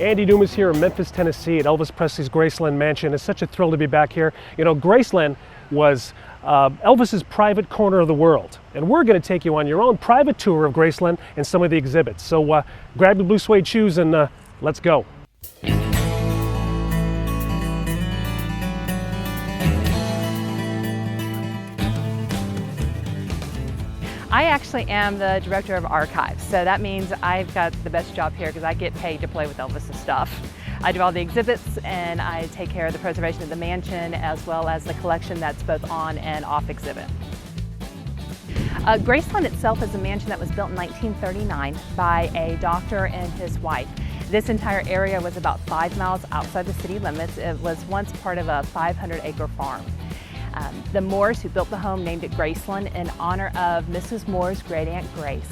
Andy Dumas here in Memphis, Tennessee at Elvis Presley's Graceland mansion. It's such a thrill to be back here. You know, Graceland was Elvis's private corner of the world. And we're going to take you on your own private tour of Graceland and some of the exhibits. So grab your blue suede shoes and let's go. I actually am the director of archives, so that means I've got the best job here because I get paid to play with Elvis's stuff. I do all the exhibits and I take care of the preservation of the mansion as well as the collection that's both on and off exhibit. Graceland itself is a mansion that was built in 1939 by a doctor and his wife. This entire area was about 5 miles outside the city limits. It was once part of a 500-acre farm. The Moores who built the home named it Graceland in honor of Mrs. Moore's great-aunt Grace.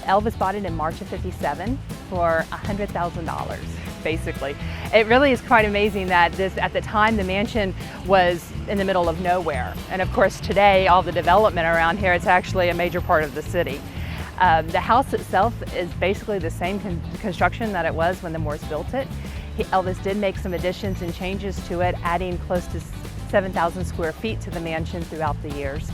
Elvis bought it in March of '57 for $100,000, basically. It really is quite amazing that at the time, the mansion was in the middle of nowhere. And of course, today, all the development around here, it's actually a major part of the city. The house itself is basically the same construction that it was when the Moores built it. Elvis did make some additions and changes to it, adding close to 7,000 square feet to the mansion throughout the years.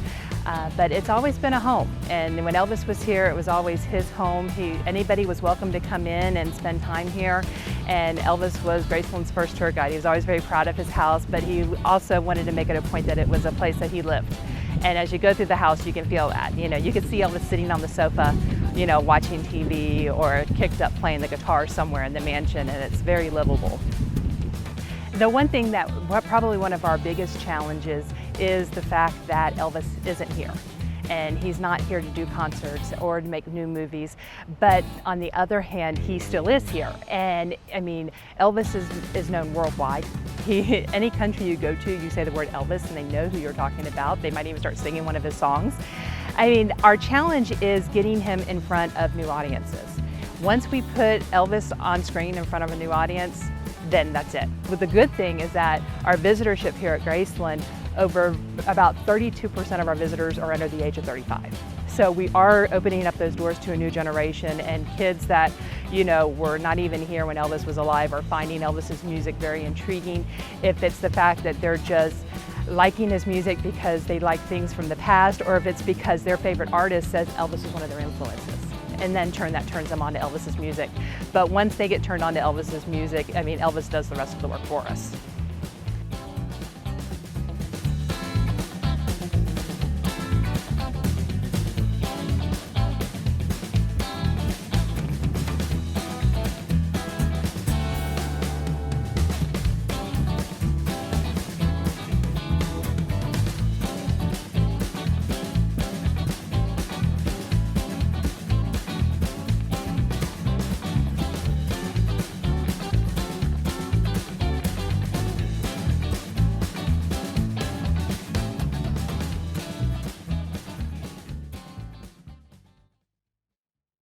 But it's always been a home, and when Elvis was here, it was always his home. Anybody was welcome to come in and spend time here, and Elvis was Graceland's first tour guide. He was always very proud of his house, but he also wanted to make it a point that it was a place that he lived. And as you go through the house, you can feel that. You know, you can see Elvis sitting on the sofa, you know, watching TV or kicked up playing the guitar somewhere in the mansion, and it's very livable. The one thing that probably one of our biggest challenges is the fact that Elvis isn't here. And he's not here to do concerts or to make new movies, but on the other hand, he still is here. And I mean, Elvis is known worldwide. Any country you go to, you say the word Elvis and they know who you're talking about. They might even start singing one of his songs. I mean, our challenge is getting him in front of new audiences. Once we put Elvis on screen in front of a new audience, then that's it. But the good thing is that our visitorship here at Graceland, over about 32% of our visitors are under the age of 35. So we are opening up those doors to a new generation, and kids that, you know, were not even here when Elvis was alive are finding Elvis's music very intriguing. If it's the fact that they're just liking his music because they like things from the past, or if it's because their favorite artist says Elvis is one of their influences. And then that turns them on to Elvis's music. But once they get turned on to Elvis's music, I mean, Elvis does the rest of the work for us.